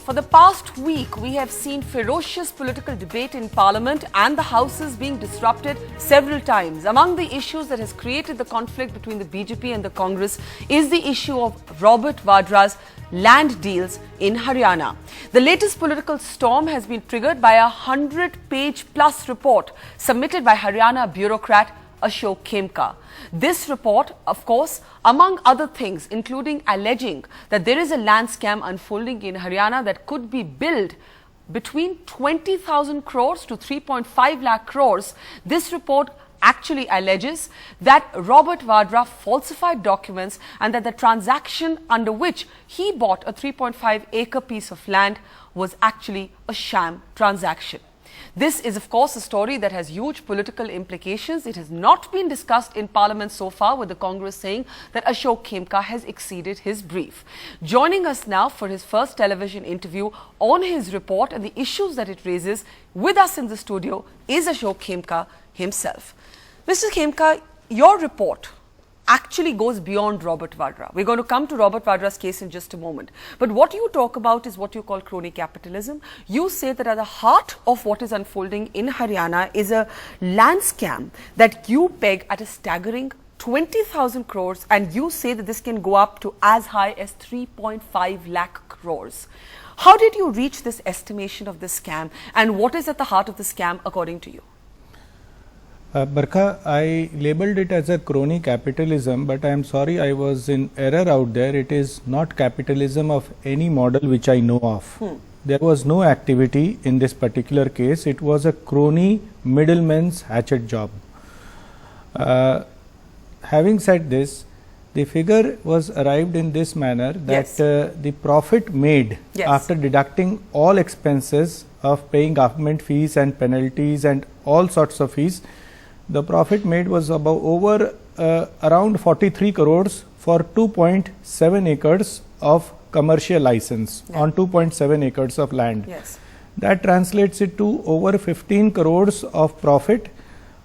For the past week, we have seen ferocious political debate in Parliament and the Houses being disrupted several times. Among the issues that has created the conflict between the BJP and the Congress is the issue of Robert Vadra's land deals in Haryana. The latest political storm has been triggered by a 100-page plus report submitted by Haryana bureaucrat Ashok Khemka. This report, of course, among other things, including alleging that there is a land scam unfolding in Haryana that could be billed between 20,000 crores to 3.5 lakh crores. This report actually alleges that Robert Vadra falsified documents and that the transaction under which he bought a 3.5 acre piece of land was actually a sham transaction. This is, of course, a story that has huge political implications. It has not been discussed in Parliament so far, with the Congress saying that Ashok Khemka has exceeded his brief. Joining us now for his first television interview on his report and the issues that it raises, with us in the studio is Ashok Khemka himself. Mr. Khemka, your report actually goes beyond Robert Vadra. We're going to come to Robert Vadra's case in just a moment. But what you talk about is what you call crony capitalism. You say that at the heart of what is unfolding in Haryana is a land scam that you peg at a staggering 20,000 crores, and you say that this can go up to as high as 3.5 lakh crores. How did you reach this estimation of this scam, and what is at the heart of the scam according to you? Barkha, I labelled it as a crony capitalism, but I am sorry, I was in error out there. It is not capitalism of any model which I know of. There was no activity in this particular case. It was a crony middleman's hatchet job. Having said this, the figure was arrived in this manner that the profit made after deducting all expenses of paying government fees and penalties and all sorts of fees, the profit made was about around 43 crores for 2.7 acres of commercial license on 2.7 acres of land. That translates it to over 15 crores of profit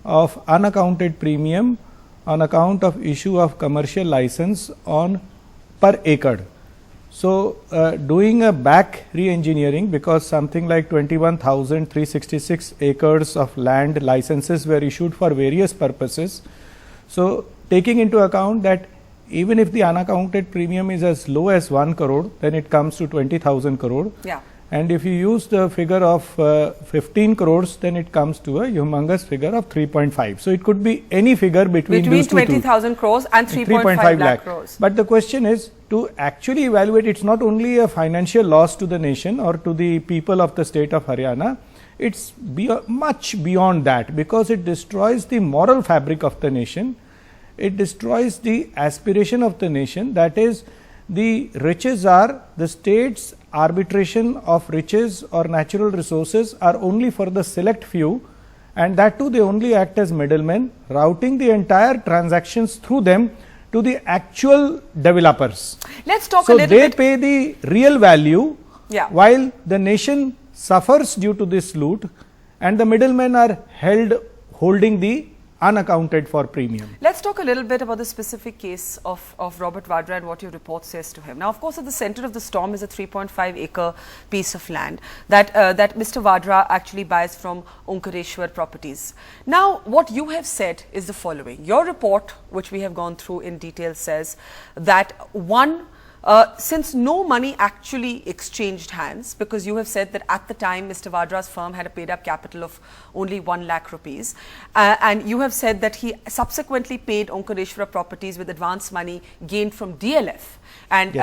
of unaccounted premium on account of issue of commercial license on per acre. So, doing a back re-engineering, because something like 21,366 acres of land licenses were issued for various purposes. So, taking into account that even if the unaccounted premium is as low as 1 crore, then it comes to 20,000 crore. And if you use the figure of 15 crores, then it comes to a humongous figure of 3.5. So, it could be any figure between 20,000 crores and 3.5 lakh crores. But the question is, to actually evaluate, it's not only a financial loss to the nation or to the people of the state of Haryana, it's much beyond that, because it destroys the moral fabric of the nation. It destroys the aspiration of the nation, that is, the riches are the state's arbitration of riches or natural resources are only for the select few, and that too they only act as middlemen, routing the entire transactions through them to the actual developers. Let's talk a little bit. So they pay the real value while the nation suffers due to this loot, and the middlemen are holding the unaccounted for premium. Let's talk a little bit about the specific case of Robert Vadra and what your report says to him. Now, of course, at the center of the storm is a 3.5 acre piece of land that Mr. Vadra actually buys from Omkareshwar Properties. Now, what you have said is the following. Your report, which we have gone through in detail, says that since no money actually exchanged hands, because you have said that at the time Mr. Vadra's firm had a paid up capital of only 1 lakh rupees, and you have said that he subsequently paid Omkareshwar Properties with advance money gained from DLF and,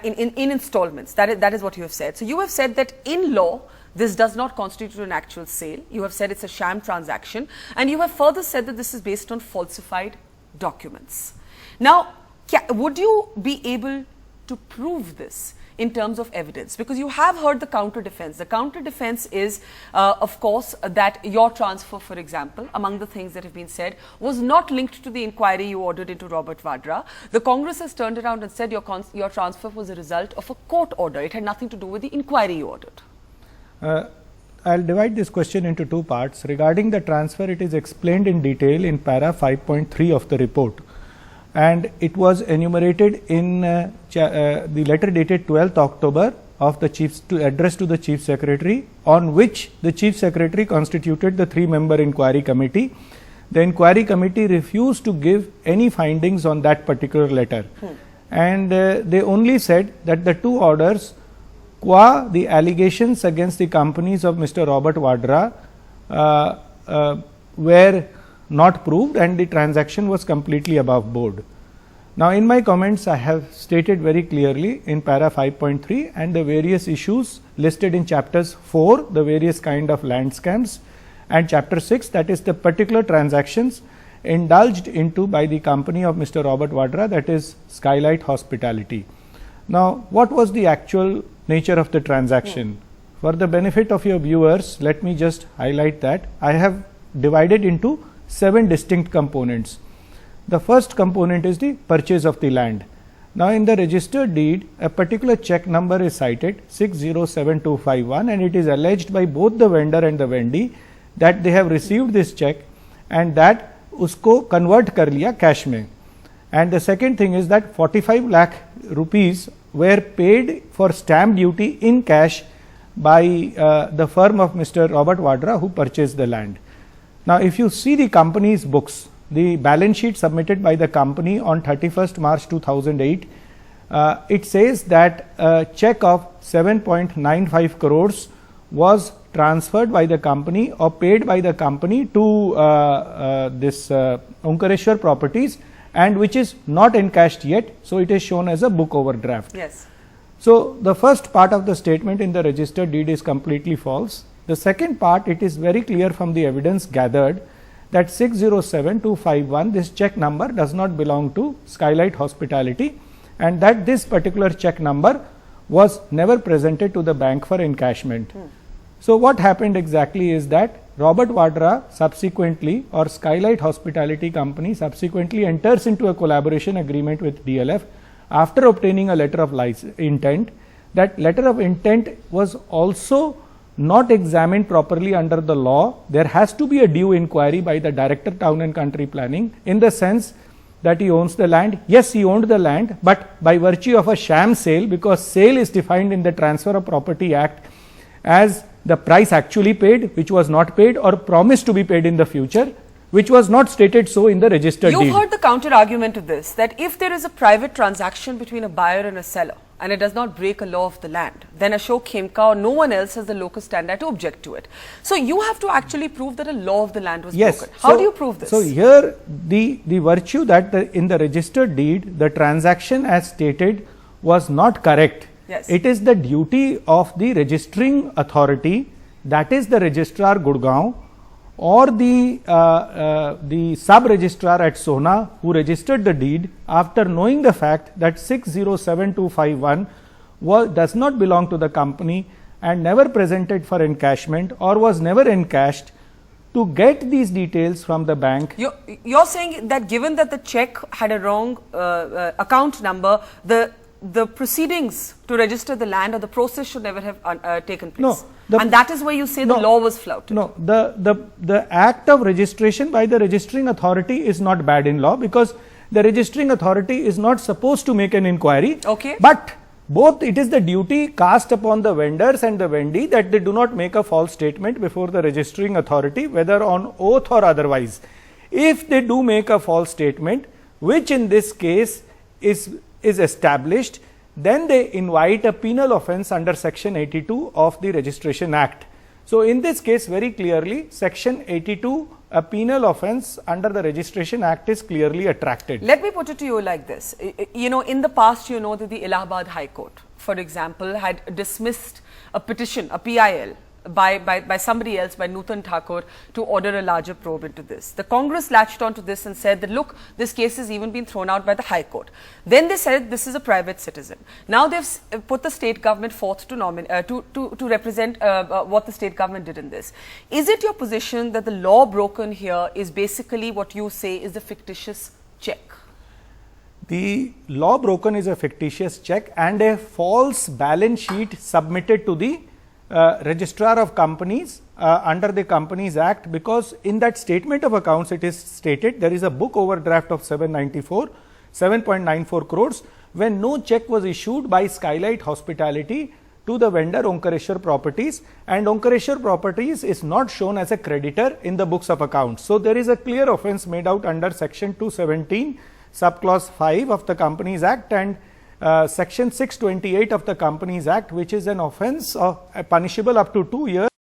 in installments. That is what you have said. So you have said that in law, this does not constitute an actual sale. You have said it's a sham transaction, and you have further said that this is based on falsified documents. Now, would you be able to prove this in terms of evidence? Because you have heard the counter defense. The counter defense is, of course, that your transfer, for example, among the things that have been said, was not linked to the inquiry you ordered into Robert Vadra. The Congress has turned around and said your transfer was a result of a court order. It had nothing to do with the inquiry you ordered. I'll divide this question into two parts. Regarding the transfer, it is explained in detail in para 5.3 of the report. and it was enumerated in the letter dated 12th October of the address to the Chief Secretary, on which the Chief Secretary constituted the 3-member inquiry committee. The inquiry committee refused to give any findings on that particular letter, and they only said that the 2 orders qua the allegations against the companies of Mr. Robert Vadra were not proved, and the transaction was completely above board. Now, in my comments, I have stated very clearly in para 5.3 and the various issues listed in chapters 4, the various kind of land scams, and chapter 6, that is the particular transactions indulged into by the company of Mr. Robert Vadra, that is Skylight Hospitality. Now, what was the actual nature of the transaction? For the benefit of your viewers, let me just highlight that I have divided into 7 distinct components. The first component is the purchase of the land. Now, in the registered deed, a particular check number is cited 607251, and it is alleged by both the vendor and the vendee that they have received this check and that usko convert kar liya cash mein. And the second thing is that 45 lakh rupees were paid for stamp duty in cash by the firm of Mr. Robert Vadra, who purchased the land. Now, if you see the company's books, the balance sheet submitted by the company on 31st March 2008, it says that a check of 7.95 crores was transferred by the company or paid by the company to this Omkareshwar Properties, and which is not encashed yet. So, it is shown as a book overdraft. Yes. So, the first part of the statement in the registered deed is completely false. The second part, it is very clear from the evidence gathered that 607251, this check number does not belong to Skylight Hospitality, and that this particular check number was never presented to the bank for encashment. So, what happened exactly is that Robert Vadra subsequently, or Skylight Hospitality Company subsequently enters into a collaboration agreement with DLF after obtaining a letter of intent. That letter of intent was also not examined properly under the law. There has to be a due inquiry by the Director Town and Country Planning, in the sense that he owns the land. Yes, he owned the land, but by virtue of a sham sale, because sale is defined in the Transfer of Property Act as the price actually paid, which was not paid, or promised to be paid in the future, which was not stated so in the registered deed. You've heard the counter argument to this, that if there is a private transaction between a buyer and a seller, and it does not break a law of the land, then Ashok Khemka or no one else has the locus standi to object to it. So, you have to actually prove that a law of the land was broken. How do you prove this? So, here the virtue that in the registered deed, the transaction as stated was not correct. Yes. It is the duty of the registering authority, that is the registrar Gurgaon, or the sub-registrar at Sohna, who registered the deed, after knowing the fact that 607251 does not belong to the company and never presented for encashment or was never encashed, to get these details from the bank. You're saying that given that the check had a wrong account number, the proceedings to register the land or the process should never have taken place. No, and that is where you say the law was flouted. No, the act of registration by the registering authority is not bad in law, because the registering authority is not supposed to make an inquiry. Okay. But both it is the duty cast upon the vendors and the vendee that they do not make a false statement before the registering authority, whether on oath or otherwise. If they do make a false statement, which in this case is established, then they invite a penal offence under section 82 of the Registration Act. So, in this case very clearly section 82, a penal offence under the Registration Act, is clearly attracted. Let me put it to you like this. You know, in the past, you know that the Allahabad High Court, for example, had dismissed a petition, a PIL, by somebody else, by Nutan Thakur, to order a larger probe into this. The Congress latched on to this and said that, look, this case has even been thrown out by the High Court. Then they said this is a private citizen. Now they've put the state government forth to represent what the state government did in this. Is it your position that the law broken here is basically what you say is the fictitious check? The law broken is a fictitious check and a false balance sheet submitted to the registrar of companies under the Companies Act, because in that statement of accounts it is stated there is a book overdraft of 7.94 crores when no check was issued by Skylight Hospitality to the vendor Omkareshwar Properties, and Omkareshwar Properties is not shown as a creditor in the books of accounts. So there is a clear offence made out under section 217 subclause 5 of the Companies Act and section 628 of the Companies Act, which is an offence of punishable up to 2 years.